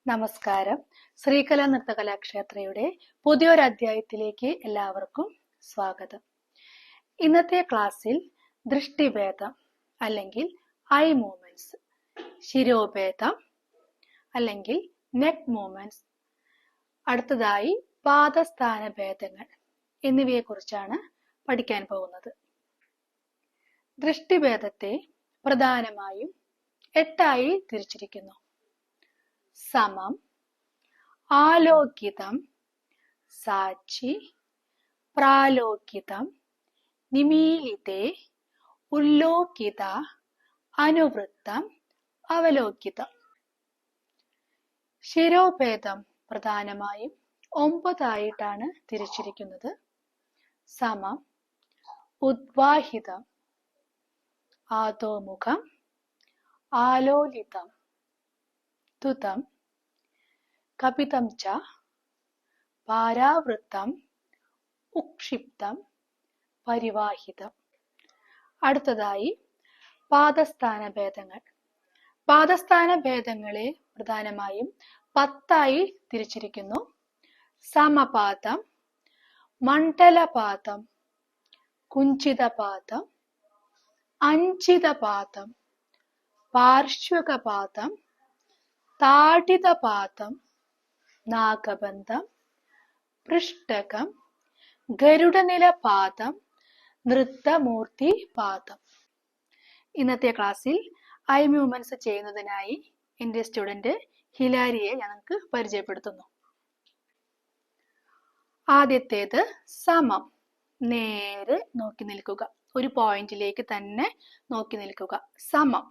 നമസ്കാരം. ശ്രീകല നൃത്തകലാക്ഷേത്രയുടെ പുതിയൊരു അധ്യായത്തിലേക്ക് എല്ലാവർക്കും സ്വാഗതം. ഇന്നത്തെ ക്ലാസ്സിൽ ദൃഷ്ടിഭേദം അല്ലെങ്കിൽ ഐ മൂവ്മെന്റ്സ്, ശിരോഭേദം അല്ലെങ്കിൽ നെക്ക് മൂവ്മെന്റ്സ്, അടുത്തതായി പാദസ്ഥാന ഭേദങ്ങൾ എന്നിവയെ കുറിച്ചാണ് പഠിക്കാൻ പോകുന്നത്. ദൃഷ്ടിഭേദത്തെ പ്രധാനമായും 8 തിരിച്ചിരിക്കുന്നു. സമം, ആലോകിതം, സാക്ഷി, പ്രാലോകിതം, നിമീലിതേ, ഉല്ലോകിത, അനുവൃത്തം, അവലോകിതം. ശിരോഭേദം പ്രധാനമായും 9 തിരിച്ചിരിക്കുന്നത്. സമം, ഉദ്വാഹിതം, ആദോമുഖം, ആലോലിതം, തുതം, കപിതം ച, പാരാവൃത്തം, ഉക്ഷിപ്തം, പരിവാഹിതം. അടുത്തതായി പാദസ്ഥാന ഭേദങ്ങൾ. പാദസ്ഥാന ഭേദങ്ങളെ പ്രധാനമായും 10 തിരിച്ചിരിക്കുന്നു. സമപാദം, മണ്ഡലപാദം, കുഞ്ചിതപാദം, അഞ്ചിതപാദം, പാർശ്വകപാദം, താഡിതപാദം, നാഗബന്ധം, പൃഷ്ഠകം, ഗരുഡനിലപാദം, നൃത്തമൂർത്തി പാദം. ഇന്നത്തെ ക്ലാസ്സിൽ ഐ മൂവ്മെന്റ്സ് ചെയ്യുന്നതിനായി എൻ്റെ സ്റ്റുഡന്റ് ഹിലാരിയെ ഞങ്ങൾക്ക് പരിചയപ്പെടുത്തുന്നു. ആദ്യത്തേത് സമം, നേരെ നോക്കി നിൽക്കുക, ഒരു പോയിന്റിലേക്ക് തന്നെ നോക്കി നിൽക്കുക, സമം.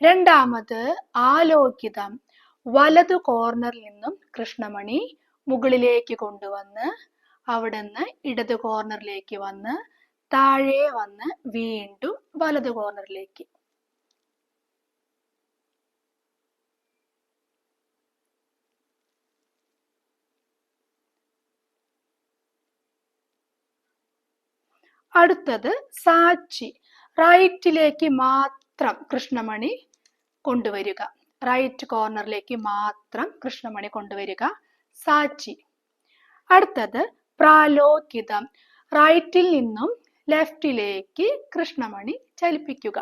രണ്ടാമത് ആലോകിതം, വലതു കോർണറിൽ നിന്നും കൃഷ്ണമണി മുകളിലേക്ക് കൊണ്ടുവന്ന് അവിടുന്ന് ഇടത് കോർണറിലേക്ക് വന്ന് താഴെ വന്ന് വീണ്ടും വലതു കോർണറിലേക്ക്. അടുത്തത് സാക്ഷി, റൈറ്റിലേക്ക് മാത്രം കൃഷ്ണമണി കൊണ്ടുവരിക, റൈറ്റ് കോർണറിലേക്ക് മാത്രം കൃഷ്ണമണി കൊണ്ടുവരിക, സാക്ഷി. അടുത്തത് പ്രാലോകിതം, റൈറ്റിൽ നിന്നും ലെഫ്റ്റിലേക്ക് കൃഷ്ണമണി ചലിപ്പിക്കുക.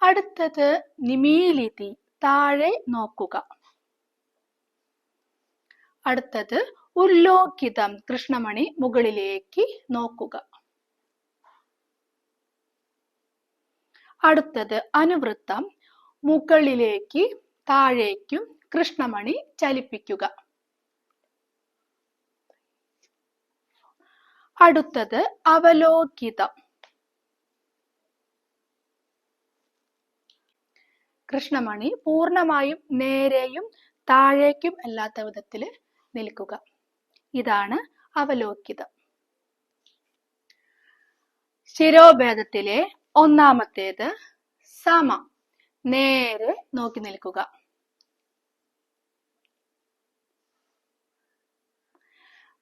അടുത്തത് നിമീലിതി, താഴെ നോക്കുക. അടുത്തത് ഉല്ലോകിതം, കൃഷ്ണമണി മുകളിലേക്ക് നോക്കുക. അടുത്തത് അനുവൃത്തം, മുകളിലേക്ക് താഴേക്കും കൃഷ്ണമണി ചലിപ്പിക്കുക. അടുത്തത് അവലോകിതം, കൃഷ്ണമണി പൂർണ്ണമായും നേരെയും താഴേക്കും അല്ലാത്ത വിധത്തിൽ നിൽക്കുക. ഇതാണ് അവലോകിതം. ശിരോഭേദത്തിലെ ഒന്നാമത്തേത് സമം, നേരെ നോക്കി നിൽക്കുക.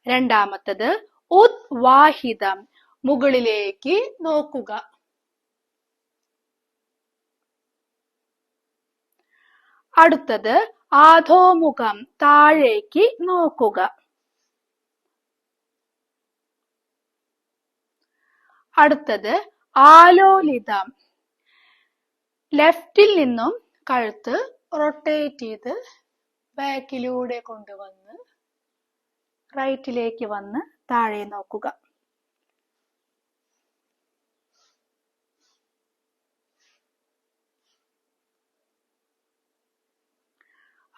രണ്ടാമത്തത് ഉദ്വാഹിതം, മുകളിലേക്ക് നോക്കുക. അടുത്തത് ആധോമുഖം, താഴേക്ക് നോക്കുക. അടുത്തത് ആലോലിതം, ലെഫ്റ്റിൽ നിന്നും കഴുത്ത് റൊട്ടേറ്റ് ചെയ്ത് ബാക്കിലൂടെ കൊണ്ടുവന്ന് റൈറ്റിലേക്ക് വന്ന് താഴെ നോക്കുക.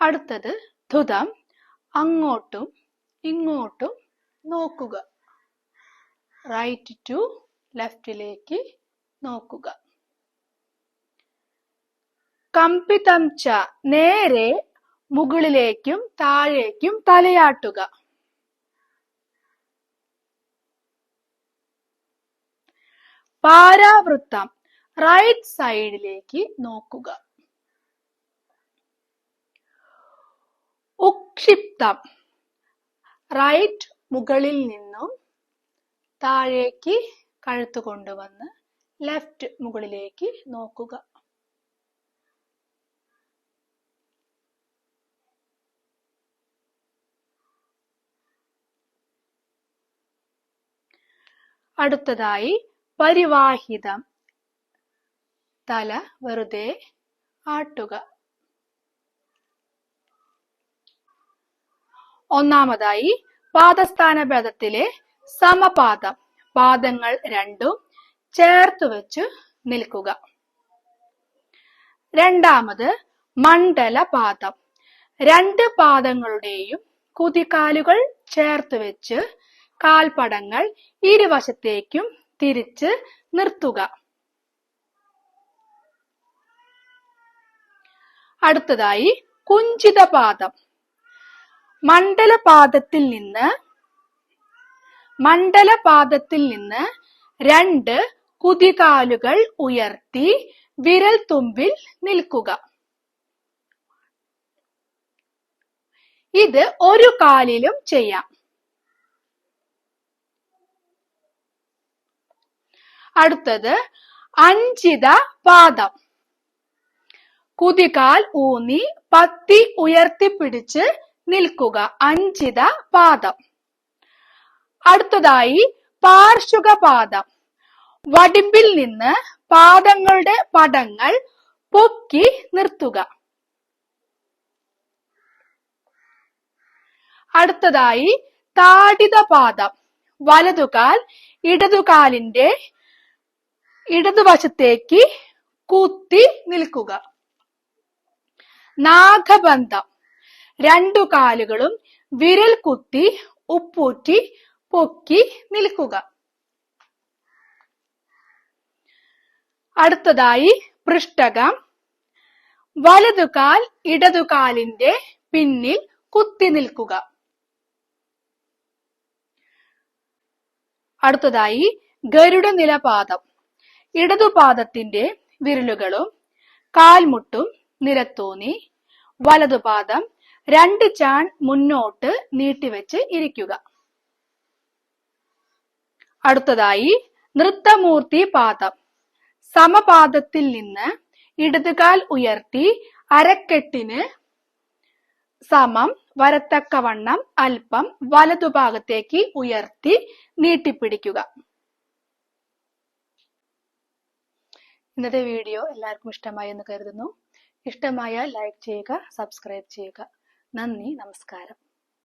അടുത്തത് ധുതം, അങ്ങോട്ടും ഇങ്ങോട്ടും നോക്കുക, റൈറ്റ് ടു ലെഫ്റ്റിലേക്ക് നോക്കുക. കമ്പിതം ച, നേരെ മുകളിലേക്കും താഴേക്കും തലയാട്ടുക. പാരാവൃത്തം, റൈറ്റ് സൈഡിലേക്ക് നോക്കുക. ഉക്ഷിപ്തം, റൈറ്റ് മുകളിൽ നിന്നും താഴേക്ക് കഴുത്ത് കൊണ്ടുവന്ന് ലെഫ്റ്റ് മുകളിലേക്ക് നോക്കുക. അടുത്തതായി പരിവാഹിതം, തല വെറുതെ ആട്ടുക. ഒന്നാമതായി പാദസ്ഥാന ഭേദത്തിലെ സമപാദം, പാദങ്ങൾ രണ്ടും ചേർത്ത് വെച്ച് നിൽക്കുക. രണ്ടാമത് മണ്ഡലപാദം, രണ്ട് പാദങ്ങളുടെയും കുതികാലുകൾ ചേർത്ത് വെച്ച് കാൽപ്പടങ്ങൾ ഇരുവശത്തേക്കും തിരിച്ച് നിർത്തുക. അടുത്തതായി കുഞ്ചിതപാദം, മണ്ഡലപാദത്തിൽ നിന്ന് രണ്ട് കുതികാലുകൾ ഉയർത്തി വിരൽ തുമ്പിൽ നിൽക്കുക. ഇത് ഒരു കാലിലും ചെയ്യാം. അടുത്തത് അഞ്ചിത പാദം, കുതികാൽ ഊന്നി പത്തി ഉയർത്തിപ്പിടിച്ച് നിൽക്കുക. അഞ്ചിത പാദം. അടുത്തതായി പാർശ്വക പാദം, വടിമ്പിൽ നിന്ന് പാദങ്ങളുടെ പടങ്ങൾ പൊക്കി നിർത്തുക. അടുത്തതായി താടിത പാദം, വലതുകാൽ ഇടതുകാലിന്റെ ഇടതുവശത്തേക്ക് കുത്തി നിൽക്കുക. നാഗബന്ധം, രണ്ടു കാലുകളും വിരൽ കുത്തി ഉപ്പൂറ്റി പൊക്കി നിൽക്കുക. അടുത്തതായി പൃഷ്ഠകം, വലതുകാൽ ഇടതുകാലിന്റെ പിന്നിൽ കുത്തി നിൽക്കുക. അടുത്തതായി ഗരുഡ നിലപാദം, ഇടതുപാദത്തിന്റെ വിരലുകളും കാൽമുട്ടും നിലത്തൂന്നി വലതുപാദം രണ്ട് ചാൺ മുന്നോട്ട് നീട്ടിവെച്ച് ഇരിക്കുക. അടുത്തതായി നൃത്തമൂർത്തി പാദം, സമപാദത്തിൽ നിന്ന് ഇടതുകാൽ ഉയർത്തി അരക്കെട്ടിന് സമം വരത്തക്കവണ്ണം അല്പം വലതുഭാഗത്തേക്ക് ഉയർത്തി നീട്ടിപ്പിടിക്കുക. ഇന്നത്തെ വീഡിയോ എല്ലാവർക്കും ഇഷ്ടമായി എന്ന് കരുതുന്നു. ഇഷ്ടമായാൽ ലൈക്ക് ചെയ്യുക, സബ്സ്ക്രൈബ് ചെയ്യുക. നന്ദി, നമസ്കാരം.